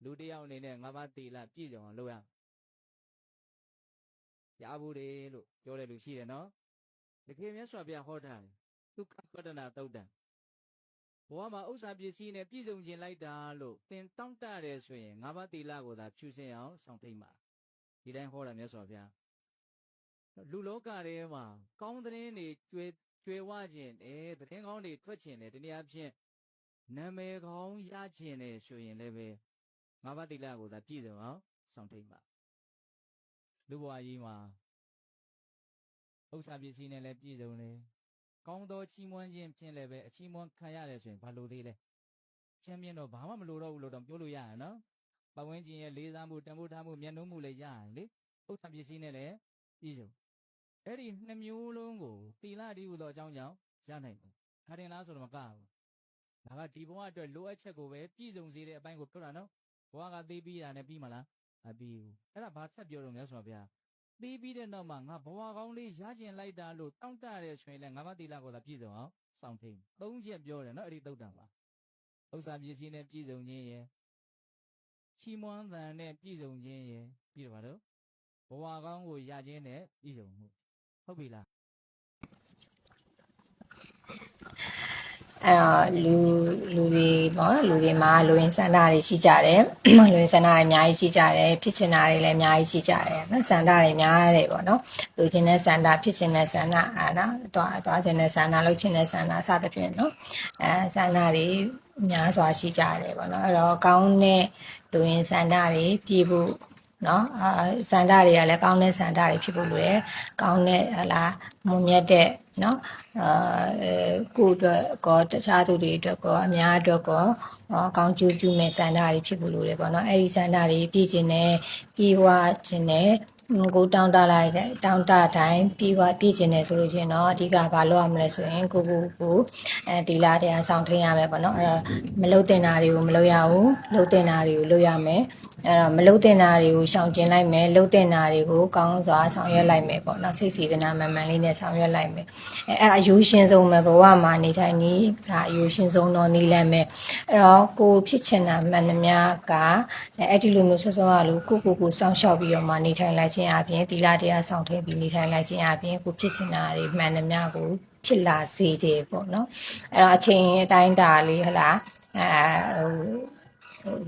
လူတယောက်အနေနဲ့ငါးပါးသီလပြည့်စုံအောင်လုပ်ရရဘူးတယ်လို့ပြောတဲ့လူရှိတယ်နော်တကယ်မြတ်စွာဘုရားဟောထားတယ်သုခပတ္တနာသုတ်တံဘဝမှာဥစ္စာပစ္စည်းနဲ့ပြည့်စုံခြင်းလိုက်တာလို့သင်တောင့်တတယ်ဆိုရင်ငါးပါးသီလကိုသာဖြူစင်အောင်ဆောင်ထိန်ပါဒီတိုင်းဟောတာမြတ်စွာဘုရားလူလောကထဲမှာကောင်းသတင်းတွေကျွယ်ဝခြင်းတယ်သတင်းကောင်းတွေထွက်ခြင်းတယ်တနည်းအားဖြင့်နာမည်ကောင်းရခြင်းတယ်ဆိုရင်လည်းပဲငါးပါးသီလကိုသာပြည့်စုံအောင်ဆောင်ထိန်ပါလူဘဝကြီးမှာဥစ္စာပစ္စည်းနဲ့လည်းပြည့်စုံတယ်ကောင်းသောချီးမွမ်းခြင်းဖြင့်လည်းပဲအချီးမွမ်းခံရတယ်ဆိုရင်ဘာလို့သေးလဲချမ်းမြေ့တော့ဘာမှမလိုတော့ဘူးလို့တော့ပြောလို့ရရနော်ပတ်ဝန်းကျင်ရဲ့လေးစားမှုတန်ဖိုးထားမှုမျက်နှာမှုလည်းရရင်လေဥစ္စာပစ္စည်းနဲ့လည်းပြည့်စုံအဲ့ဒီနှစ်မျိုးလုံးကိုသီလတည်းဟူသောအကြောင်းကြောင့်ရနိုင်တယ်ခါတင်လားဆိုတော့မကဘူးဒါကဒီဘဝအတွက်လိုအပ်ချက်ကိုပဲပြည့်စုံစေတဲ့အပိုင်းကိုပြောတာနော်ဘဝကသိပြီးတာနဲ့ပြီးမလားမပြီးဘူးအဲ့ဒါဘာဆက်ပြောတော့မြတ်စွာဘုရားသိပြီးတဲ့နောက်မှာငါဘဝကောင်းလေးရကျင်လိုက်တာလို့တောင့်တရဲဆိုရင်လည်းငါးပါးသီလကိုသာပြည့်စုံအောင်စောင့်ထိန်၃ချက်ပြောတယ်နော်အဲ့ဒီသုတ်တံမှာဥစ္စာပစ္စည်းနဲ့ပြည့်စုံခြင်းရယ်ချီးမွမ်းသံနဲ့ပြည့်စုံခြင်းရယ်ပြီးတော့ဘာလို့ဘဝကောင်းကိုရခြင်းနဲ့ပြည့်စုံမှုဟုတ်ပြီလားလူတွေပေါ့လူတွေမှာလူရင်းစန္ဒတွေရှိကြတယ်လူရင်းစန္ဒတွေအများကြီးရှိကြတယ်ဖြစ်ချင်တာတွေလည်းအများကြီးရှိကြတယ်နော်စန္ဒတွေများတယ်ပေါ့နော်လူချင်းတဲ့စန္ဒဖြစ်ချင်တဲ့စန္ဒနော်သွားချင်တဲ့စန္ဒလုပ်ချင်တဲ့စန္ဒစသဖြင့်နော်စန္ဒတွေများစွာရှိကြတယ်ပေါ့နော်အဲ့တော့ကောင်းတဲ့လူရင်းစန္ဒတွေပြည့်ဖို့နော်စန္ဒတွေကလည်းကောင်းတဲ့စန္ဒတွေဖြစ်ဖို့လိုတယ်ကောင်းတဲ့ဟလာမွန်မြတ်တဲ့နော်ကိုယ်အတွက်ကောတခြားသူတွေအတွက်ကောအများအတွက်ကောကောင်းကျိုးပြုမဲ့စန္ဒတွေဖြစ်ဖို့လိုတယ်ပေါ့နော်အဲ့ဒီစန္ဒတွေပြည့်ခြင်းနဲ့ပြည့်ဝခြင်းနဲ့ကိုတောင်းတလိုက်တဲ့တောင်းတတိုင်းပြည့်ခြင်းနဲ့ဆိုလို့ချင်းတော့အဓိကဘာလုပ်ရမလဲဆိုရင်ကိုသီလတရားဆောင်ထိန်ရမယ်ပေါ့နော်အဲ့တော့မလုပ်တင်တာတွေကိုမလုပ်ရဘူးလုပ်တင်တာတွေကိုလုပ်ရမယ်အဲ့တော့မလုပ်တင်တာတွေကိုရှောင်ကျဉ်လိုက်မယ်လုပ်တင်တာတွေကိုကောင်းစွာဆောင်ရွက်လိုက်မယ်ပေါ့နော်စိတ်စေတနာမှန်မှန်လေးနဲ့ဆောင်ရွက်လိုက်မယ်အဲ့ဒါအယူရှင်ဆုံးပဲဘဝမှာနေထိုင်နေဒါအယူရှင်ဆုံးတော့နေလမ်းမယ်အဲ့တော့ကိုဖြစ်ချင်တာမှန်သမျှကအဲ့ဒီလိုမျိုးဆောစောရလို့ကိုစောင့်ရှောက်ပြီးတော့မှနေထိုင်လိုက်ခြင်းအပြင်သီလတရားဆောင်ထိန်ပြီးနေထိုင်လိုက်ခြင်းအပြင်ကိုဖြစ်ချင်တာတွေမှန်သမျှကိုဖြစ်လာစေတယ်ပေါ့နော်အဲ့တော့အချိန်အတိုင်းတာလေးဟလား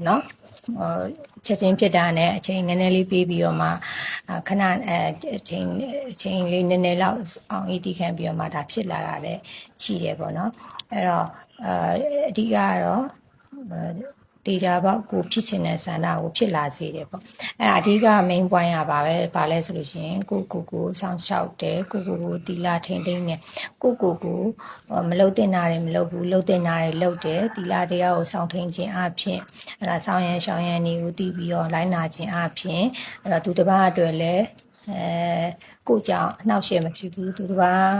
နော်ချက်ချင်းဖြစ်တာနဲ့အချိန်နည်းနည်းလေးပြီးပြီးတော့မှခဏအချိန်လေးနည်းနည်းလောက်အောင်ဤတည်ခံပြီးတော့မှဒါဖြစ်လာတာလည်းရှိတယ်ပေါ့နော်အဲ့တော့အဓိကကတော့တေချာပေါက်ကိုဖြစ်ချင်တဲ့ဆန္ဒကိုဖြစ်လာစေတယ်ပေါ့အဲ့ဒါအဓိက main point ကပါပဲဘာလဲဆိုလို့ရှိရင်ကိုစောင့်ရှောက်တယ်ကိုသီလထိန်သိမ်းတယ်ကိုမလုတ်တင်တာတွေမလုတ်ဘူးလုတ်တင်တာတွေလုတ်တယ်သီလတရားကိုစောင့်ထိန်ခြင်းအပြင်အဲ့ဒါဆောင်ရန်ရှောင်ရန်တွေကိုတည်ပြီးတော့လိုက်နာခြင်းအပြင်အဲ့တော့သူတစ်ပါးအတွက်လည်းကိုကြောင့်အနှောက်အယှက်မဖြစ်ဘူးသူတစ်ပါး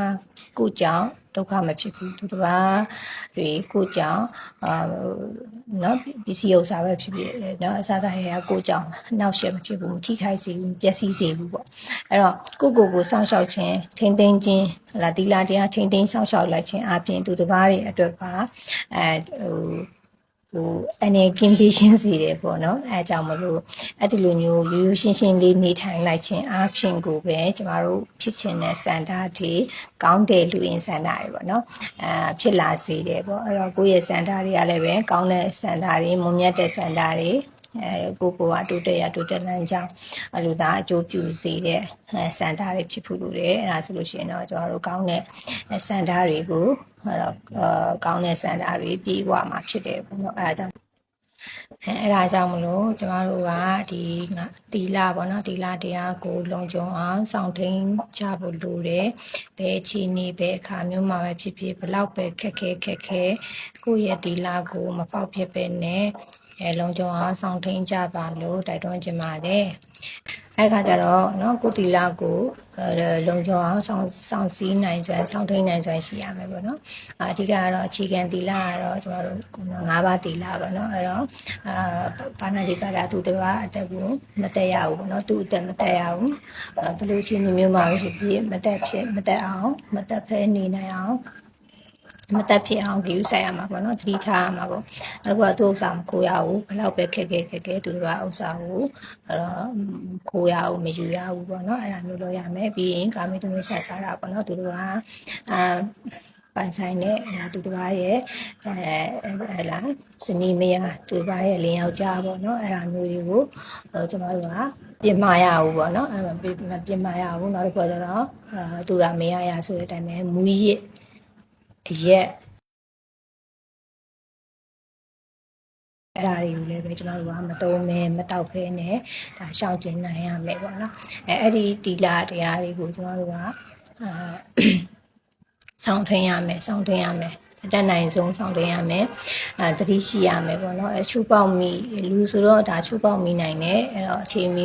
ကိုကြောင့်ဒုက္ခမဖြစ်ဘူးသူတစ်ပါးတွေကိုကြောင့်နော်ပစ္စည်းဥစ္စာပဲဖြစ်ဖြစ်နော်အစားအသောက်ရကိုကြောင့်နောက်ရှက်မဖြစ်ဘူးထိခိုက်စေဘူးပျက်စီးစေဘူးပေါ့အဲ့တော့ကိုစောင့်ရှောက်ခြင်းထိမ့်သိမ်းခြင်းဟလာသီလတရားထိမ့်သိမ်းစောင့်ရှောက်လိုက်ခြင်းအပြင်သူတစ်ပါးတွေအတွက်ပါအနေကင်းပေးခြင်းစီတယ်ပေါ့နော်အဲအကြောင်းမလို့အဲ့ဒီလိုမျိုးရိုးရိုးရှင်းရှင်းလေးနေထိုင်လိုက်ခြင်းအပြင်ကိုပဲကျမတို့ဖြစ်ခြင်းတဲ့စန္ဒတွေကောင်းတဲ့လူရင်းစန္ဒတွေပေါ့နော်ဖြစ်လာစေတယ်ပေါ့အဲ့တော့ကိုယ့်ရဲ့စန္ဒတွေကလည်းပဲကောင်းတဲ့စန္ဒတွေမွန်မြတ်တဲ့စန္ဒတွေကိုတိုးတက်လမ်းကြောင်းအလိုသားအကျိုးပြုစေတဲ့စန္ဒတွေဖြစ်ဖို့လိုတယ်အဲ့ဒါဆိုလို့ရှိရင်တော့ကျမတို့ကောင်းတဲ့စန္ဒတွေကိုအဲ့တော့ကောင်းတဲ့စန္ဒတွေပြေဝမှာဖြစ်တယ်ပေါ့နော်အဲ့ဒါကြောင့်မလို့ကျမတို့ကဒီသီလပေါ့နော်သီလတရားကိုလုံခြုံအောင်စောင့်ထိန်ကြဖို့လိုတယ်ဘယ်ခြေနေဘယ်အခါမျိုးမှာပဲဖြစ်ဖြစ်ဘလောက်ပဲခက်ခဲကိုယ့်ရဲ့သီလကိုမပေါက်ဖြစ်ပဲနဲ့လုံခြုံအောင်စောင့်ထိန်ကြပါလို့တိုက်တွန်းချင်ပါတယ်အဲ့ခါကျတော့နော်ကိုသီလကိုလုံခြုံအောင်စောင့်စည်းနိုင်စွမ်းစောင့်ထိန်နိုင်စွမ်းရှိရမယ်ပေါ့နော်အဓိကကတော့အခြေခံသီလကတော့ကျမတို့၅ပါးသီလပေါ့နော်အဲ့တော့ဘာနာတိပါဒသူတစ်ပါးအတက်ကိုမတက်ရဘူးပေါ့နော်သူ့အတက်မတက်ရဘူးဘယ်လိုချင်းမျိုးမှာဖြစ်ဖြစ်မတက်အောင်မတက်ဖဲနေနိုင်အောင် မတက်ဖြစ်အောင်ကြည့်ဆိုင်ရမှာပေါ့နော်သတိထားရမှာပေါ့အဲ့တော့သူ့ဥစ္စာမခိုးရဘူးဘယ်တော့ပဲခက်ခဲသူတို့ကဥစ္စာကိုအဲ့တော့ခိုးရအောင်မယူရဘူးပေါ့နော်အဲ့ဒါမျိုးလုပ်ရမယ်ပြီးရင်ကာမီတူမီဆက်စားတာပေါ့နော်သူတို့ကပိုင်ဆိုင်နဲ့အဲ့ဒါသူတို့ရဲ့အဲ့လားစနီးမယားသူတို့ရဲ့လင်းယောက်ျားပေါ့နော်အဲ့ဒါမျိုးတွေကိုကျွန်တော်တို့ကပြင်မရဘူးပေါ့နော်အဲ့မပြင်မရဘူးနောက်တစ်ခါကျတော့သူရာမရဆိုတဲ့အတိုင်းပဲမူရစ်အရက်အဲ့ဒါတွေကိုလည်းပဲကျွန်တော်တို့ကမတုံးမဲမတောက်ဖဲနဲ့ဒါရှောင်ကျဉ်နိုင်ရမယ်ပေါ့နော်အဲ့ဒီတီလာတရားတွေကိုကျွန်တော်တို့ကဆောင်းထင်းရမယ်အတက်နိုင်ဆုံးဆောင်းထင်းရမယ်သတိရှိရမယ်ပေါ့နော်ချူပေါက်မိလူဆိုတော့ဒါချူပေါက်မိနိုင်တယ်အဲ့တော့အချိန်မီ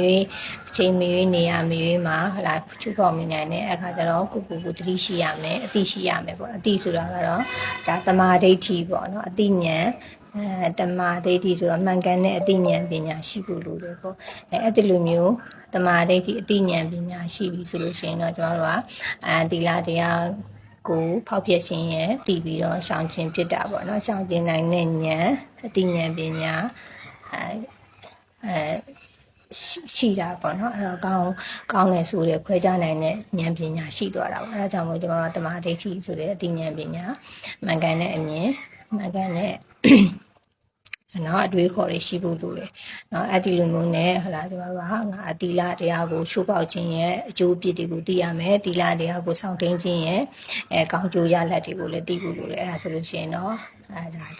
နေရမီမှာဟလာချူပေါက်မိနိုင်တယ်အခါကျတော့ကိုသတိရှိရမယ်အတိရှိရမယ်ပေါ့အတိဆိုတာကတော့ဒါတမာဒိဋ္ဌိပေါ့နော်အတိဉာဏ်တမာဒိဋ္ဌိဆိုတော့မှန်ကန်တဲ့အတိဉာဏ်ပညာရှိဖို့လိုတယ်ပေါ့အဲ့ဒီလိုမျိုးတမာဒိဋ္ဌိအတိဉာဏ်ပညာရှိပြီဆိုလို့ရှိရင်တော့ကျွန်တော်တို့ကဒီလာတရားကိုဖောက်ပြခြင်းရဲ့တည်ပြီးတော့ရှောင်ခြင်းဖြစ်တာပေါ့နော်ရှောင်ခြင်းနိုင်တဲ့ဉာဏ်အတိဉာဏ်ပညာရှိတာပေါ့နော်အဲ့တော့ကောင်းတယ်ဆိုတဲ့ခွဲခြားနိုင်တဲ့ဉာဏ်ပညာရှိသွားတာပေါ့အဲ့ဒါကြောင့်မို့ကျွန်တော်တို့တမာဒိဋ္ဌိဆိုတဲ့အတိဉာဏ်ပညာမှန်ကန်တဲ့အမြင်မှန်ကန်တဲ့နော်အတွေးခေါ်တွေရှိဖို့လိုတယ်နော်အဲ့ဒီလိုမျိုးနဲ့ဟလာကျွန်တော်တို့ကငါအတီလာတရားကိုချိုးပေါက်ခြင်းရဲ့အကျိုးအပြစ်တွေကိုသိရမယ်တီလာတရားကိုစောင့်တင်းခြင်းရဲ့ကောင်းကျိုးရလဒ်တွေကိုလည်းသိဖို့လိုတယ်အဲ့ဒါဆိုလို့ရှိရင်တော့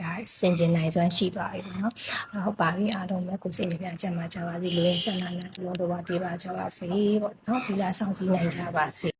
ဒါစင်ကျင်နိုင်စွမ်းရှိသွားပြီပေါ့နော်ဟုတ်ပါပြီအားလုံးပဲကိုစိတ်နှပြကြမှာကြပါစေလူရင်းဆန္ဒနဲ့တလုံးတော်ပါပြပါကြပါစေပေါ့နော်တီလာဆောင်ကြည့်နိုင်ကြပါစေ